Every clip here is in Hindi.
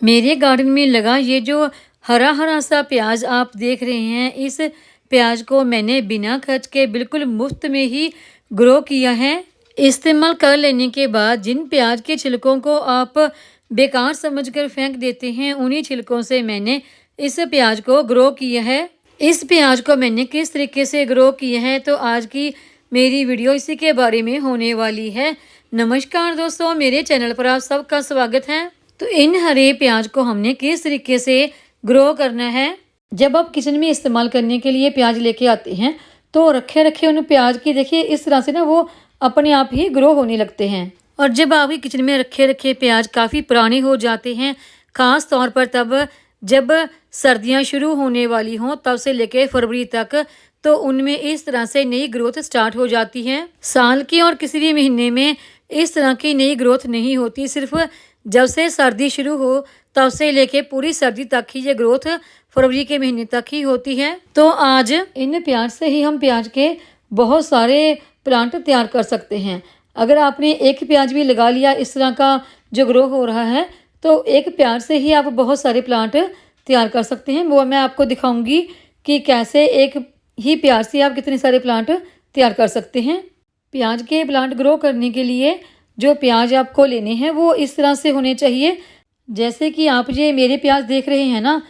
मेरे गार्डन में लगा ये जो हरा हरा सा प्याज आप देख रहे हैं, इस प्याज को मैंने बिना खर्च के बिल्कुल मुफ्त में ही ग्रो किया है। इस्तेमाल कर लेने के बाद जिन प्याज के छिलकों को आप बेकार समझकर फेंक देते हैं, उन्हीं छिलकों से मैंने इस प्याज को ग्रो किया है। इस प्याज को मैंने किस तरीके से ग्रो किया है, तो आज की मेरी वीडियो इसी के बारे में होने वाली है। नमस्कार दोस्तों, मेरे चैनल पर आप सबका स्वागत है। तो इन हरे प्याज को हमने किस तरीके से ग्रो करना है। जब आप किचन में इस्तेमाल करने के लिए प्याज लेके आते हैं तो रखे रखे उन प्याज की देखिए इस तरह से ना वो अपने आप ही ग्रो होने लगते हैं। और जब आपके किचन में रखे रखे प्याज काफ़ी पुराने हो जाते हैं, ख़ास तौर पर तब जब सर्दियां शुरू होने वाली हों, तब से लेके फरवरी तक, तो उनमें इस तरह से नई ग्रोथ स्टार्ट हो जाती है। साल के और किसी भी महीने में इस तरह की नई ग्रोथ नहीं होती, सिर्फ जब से सर्दी शुरू हो तब से लेके पूरी सर्दी तक ही ये ग्रोथ फरवरी के महीने तक ही होती है। तो आज इन प्याज से ही हम प्याज के बहुत सारे प्लांट तैयार कर सकते हैं। अगर आपने एक प्याज भी लगा लिया इस तरह का जो ग्रो हो रहा है, तो एक प्याज से ही आप बहुत सारे प्लांट तैयार कर सकते हैं। वो मैं आपको दिखाऊंगी कि कैसे एक ही प्याज से आप कितने सारे प्लांट तैयार कर सकते हैं। प्याज के प्लांट ग्रो करने के लिए जो प्याज आपको लेने हैं वो इस तरह से होने चाहिए, जैसे कि आप ये मेरे प्याज देख रहे हैं ना,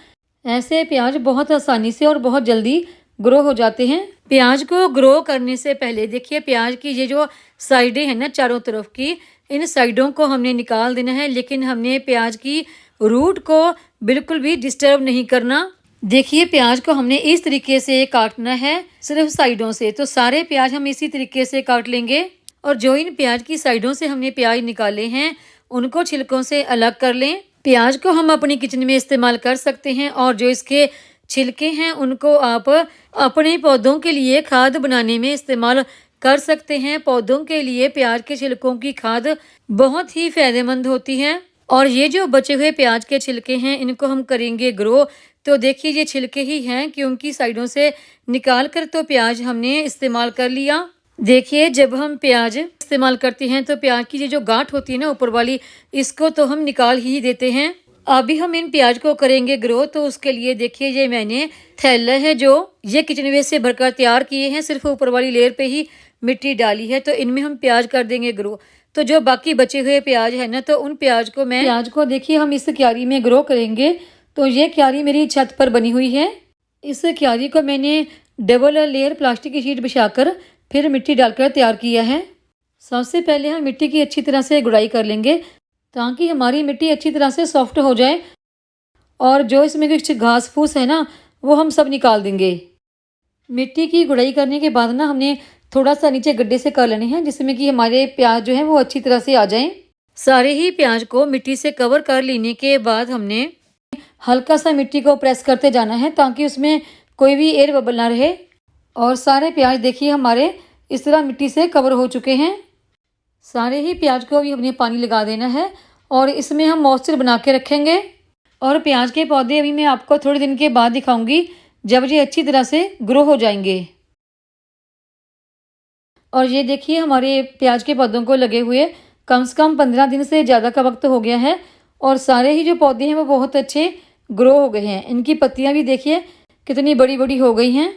ऐसे प्याज बहुत आसानी से और बहुत जल्दी ग्रो हो जाते हैं। प्याज को ग्रो करने से पहले देखिए प्याज की ये जो साइडें हैं ना चारों तरफ की, इन साइडों को हमने निकाल देना है, लेकिन हमने प्याज की रूट को बिल्कुल भी डिस्टर्ब नहीं करना। देखिए प्याज को हमने इस तरीके से काटना है, सिर्फ साइडों से। तो सारे प्याज हम इसी तरीके से काट लेंगे। और जो इन प्याज की साइडों से हमने प्याज निकाले हैं उनको छिलकों से अलग कर लें। प्याज को हम अपनी किचन में इस्तेमाल कर सकते हैं, और जो इसके छिलके हैं उनको आप अपने पौधों के लिए खाद बनाने में इस्तेमाल कर सकते हैं। पौधों के लिए प्याज के छिलकों की खाद बहुत ही फायदेमंद होती है। और ये जो बचे हुए प्याज के छिलके हैं इनको हम करेंगे ग्रो। तो देखिए ये छिलके ही हैं, क्योंकि साइडों से निकाल कर तो प्याज हमने इस्तेमाल कर लिया। देखिए जब हम प्याज इस्तेमाल करते हैं तो प्याज की ये जो गांठ होती है ना ऊपर वाली, इसको तो हम निकाल ही देते हैं। अभी हम इन प्याज को करेंगे ग्रो, तो उसके लिए देखिए ये मैंने थैला है जो ये किचन वेस्ट से भरकर तैयार किए हैं, सिर्फ ऊपर वाली लेयर पे ही मिट्टी डाली है। तो इनमें हम प्याज कर देंगे ग्रो। तो जो बाकी बचे हुए प्याज है ना, तो उन प्याज को देखिए हम इस क्यारी में ग्रो करेंगे। तो ये क्यारी मेरी छत पर बनी हुई है। इस क्यारी को मैंने डबल लेयर प्लास्टिक की शीट बिछाकर फिर मिट्टी डालकर तैयार किया है। सबसे पहले हम मिट्टी की अच्छी तरह से गुड़ाई कर लेंगे, ताकि हमारी मिट्टी अच्छी तरह से सॉफ्ट हो जाए। और जो इसमें कुछ घास फूस है ना, वो हम सब निकाल देंगे। मिट्टी की गुड़ाई करने के बाद ना हमने थोड़ा सा नीचे गड्ढे से कर लेने हैं, जिसमें कि हमारे प्याज जो है वो अच्छी तरह से आ जाएं। सारे ही प्याज को मिट्टी से कवर कर लेने के बाद हमने हल्का सा मिट्टी को प्रेस करते जाना है, ताकि उसमें कोई भी एयर बबल ना रहे। और सारे प्याज देखिए हमारे इस तरह मिट्टी से कवर हो चुके हैं। सारे ही प्याज को भी हमने पानी लगा देना है, और इसमें हम मॉइस्चर बना के रखेंगे। और प्याज के पौधे अभी मैं आपको थोड़े दिन के बाद दिखाऊंगी, जब ये अच्छी तरह से ग्रो हो जाएंगे। और ये देखिए हमारे प्याज के पौधों को लगे हुए कम से कम 15 दिन से ज़्यादा का वक्त हो गया है, और सारे ही जो पौधे हैं वो बहुत अच्छे ग्रो हो गए हैं। इनकी पत्तियाँ भी देखिए कितनी बड़ी बड़ी हो गई हैं।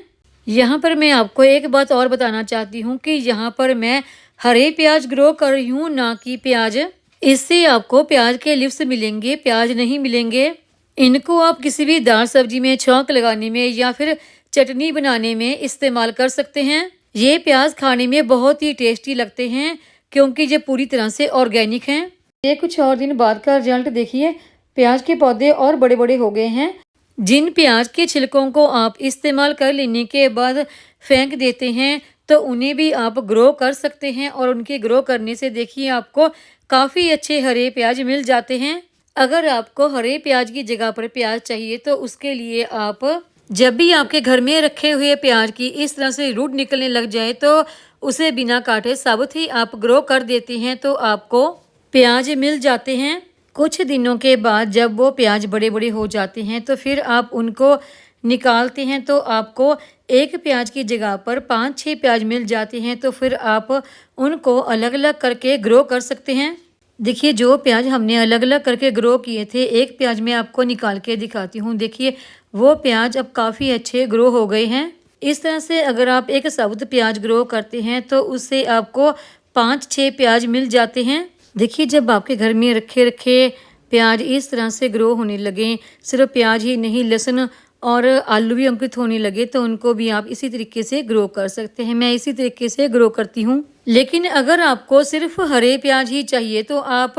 यहाँ पर मैं आपको एक बात और बताना चाहती हूँ कि यहाँ पर मैं हरे प्याज ग्रो कर रही हूँ, ना कि प्याज। इससे आपको प्याज के लिप्स मिलेंगे, प्याज नहीं मिलेंगे। इनको आप किसी भी दाल सब्जी में छौंक लगाने में या फिर चटनी बनाने में इस्तेमाल कर सकते हैं। ये प्याज खाने में बहुत ही टेस्टी लगते हैं, क्योंकि ये पूरी तरह से ऑर्गेनिक हैं। ये कुछ और दिन बाद का रिजल्ट देखिए, प्याज के पौधे और बड़े बड़े हो गए हैं। जिन प्याज के छिलकों को आप इस्तेमाल कर लेने के बाद फेंक देते हैं, तो उन्हें भी आप ग्रो कर सकते हैं। और उनके ग्रो करने से देखिए आपको काफ़ी अच्छे हरे प्याज मिल जाते हैं। अगर आपको हरे प्याज की जगह पर प्याज चाहिए, तो उसके लिए आप जब भी आपके घर में रखे हुए प्याज की इस तरह से रूट निकलने लग जाए, तो उसे बिना काटे साबुत ही आप ग्रो कर देते हैं, तो आपको प्याज मिल जाते हैं। कुछ दिनों के बाद जब वो प्याज बड़े बड़े हो जाते हैं, तो फिर आप उनको निकालते हैं, तो आपको एक प्याज की जगह पर 5-6 प्याज मिल जाते हैं। तो फिर आप उनको अलग अलग करके ग्रो कर सकते हैं। देखिए जो प्याज हमने अलग अलग करके ग्रो किए थे, एक प्याज मैं आपको निकाल के दिखाती हूँ। देखिए वो प्याज अब काफ़ी अच्छे ग्रो हो गए हैं। इस तरह से अगर आप एक साबुत प्याज ग्रो करते हैं तो उससे आपको 5-6 प्याज मिल जाते हैं। देखिए जब आपके घर में रखे रखे प्याज इस तरह से ग्रो होने लगे, सिर्फ प्याज ही नहीं लहसुन और आलू भी अंकुरित होने लगे, तो उनको भी आप इसी तरीके से ग्रो कर सकते हैं। मैं इसी तरीके से ग्रो करती हूँ। लेकिन अगर आपको सिर्फ हरे प्याज ही चाहिए तो आप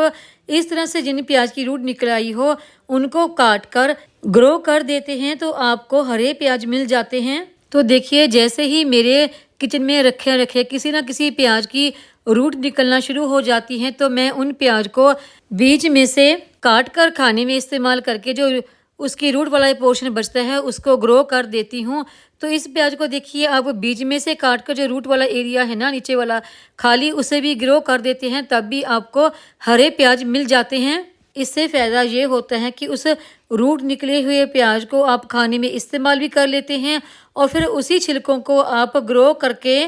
इस तरह से जिन प्याज की रूट निकल आई हो उनको काट कर ग्रो कर देते हैं तो आपको हरे प्याज मिल जाते हैं। तो देखिए जैसे ही मेरे किचन में रखे रखे किसी ना किसी प्याज की रूट निकलना शुरू हो जाती हैं तो मैं उन प्याज को बीच में से काट कर खाने में इस्तेमाल करके जो उसकी रूट वाला पोर्शन बचता है उसको ग्रो कर देती हूँ। तो इस प्याज को देखिए आप बीच में से काट कर जो रूट वाला एरिया है ना नीचे वाला खाली, उसे भी ग्रो कर देते हैं, तब भी आपको हरे प्याज मिल जाते हैं। इससे फ़ायदा ये होता है कि उस रूट निकले हुए प्याज को आप खाने में इस्तेमाल भी कर लेते हैं और फिर उसी छिलकों को आप ग्रो करके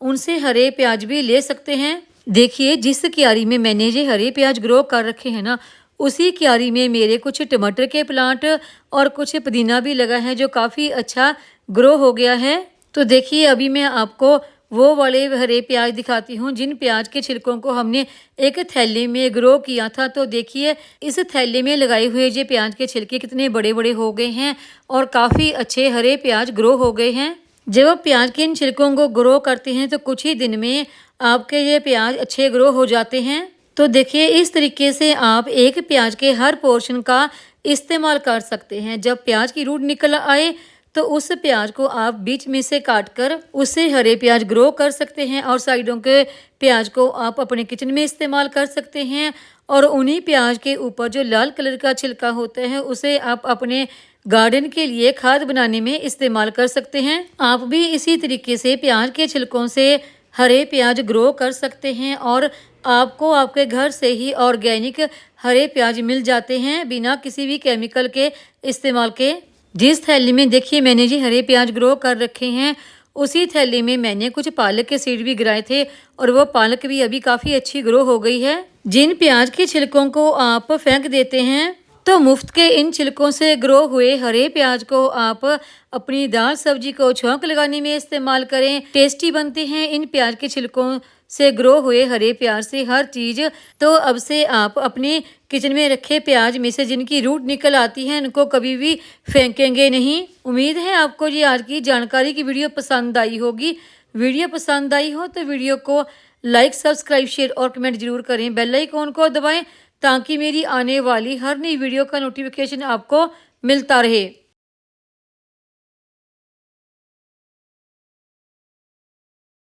उनसे हरे प्याज भी ले सकते हैं। देखिए जिस क्यारी में मैंने ये हरे प्याज ग्रो कर रखे हैं ना, उसी क्यारी में मेरे कुछ टमाटर के प्लांट और कुछ पुदीना भी लगा है जो काफ़ी अच्छा ग्रो हो गया है। तो देखिए अभी मैं आपको वो वाले हरे प्याज दिखाती हूँ जिन प्याज के छिलकों को हमने एक थैले में ग्रो किया था। तो देखिए इस थैले में लगाए हुए ये प्याज के छिलके कितने बड़े बड़े हो गए हैं और काफ़ी अच्छे हरे प्याज ग्रो हो गए हैं। जब आप प्याज के इन छिलकों को ग्रो करते हैं तो कुछ ही दिन में आपके ये प्याज अच्छे ग्रो हो जाते हैं। तो देखिए इस तरीके से आप एक प्याज के हर पोर्शन का इस्तेमाल कर सकते हैं। जब प्याज की रूट निकल आए तो उस प्याज को आप बीच में से काट कर उससे हरे प्याज ग्रो कर सकते हैं और साइडों के प्याज को आप अपने किचन में इस्तेमाल कर सकते हैं। और उन्हीं प्याज के ऊपर जो लाल कलर का छिलका होता है उसे आप अपने गार्डन के लिए खाद बनाने में इस्तेमाल कर सकते हैं। आप भी इसी तरीके से प्याज के छिलकों से हरे प्याज ग्रो कर सकते हैं और आपको आपके घर से ही ऑर्गेनिक हरे प्याज मिल जाते हैं बिना किसी भी केमिकल के इस्तेमाल के। जिस थैली में देखिए मैंने जी हरे प्याज ग्रो कर रखे हैं, उसी थैली में मैंने कुछ पालक के सीड भी गिराए थे और वो पालक भी अभी काफ़ी अच्छी ग्रो हो गई है। जिन प्याज के छिलकों को आप फेंक देते हैं तो मुफ्त के इन छिलकों से ग्रो हुए हरे प्याज को आप अपनी दाल सब्जी को छौंक लगाने में इस्तेमाल करें। टेस्टी बनते हैं इन प्याज के छिलकों से ग्रो हुए हरे प्याज से हर चीज़। तो अब से आप अपने किचन में रखे प्याज में से जिनकी रूट निकल आती है उनको कभी भी फेंकेंगे नहीं। उम्मीद है आपको ये आज की जानकारी की वीडियो पसंद आई होगी। वीडियो पसंद आई हो तो वीडियो को लाइक, सब्सक्राइब, शेयर और कमेंट जरूर करें। बेल आइकॉन को दबाएं ताकि मेरी आने वाली हर नई वीडियो का नोटिफिकेशन आपको मिलता रहे।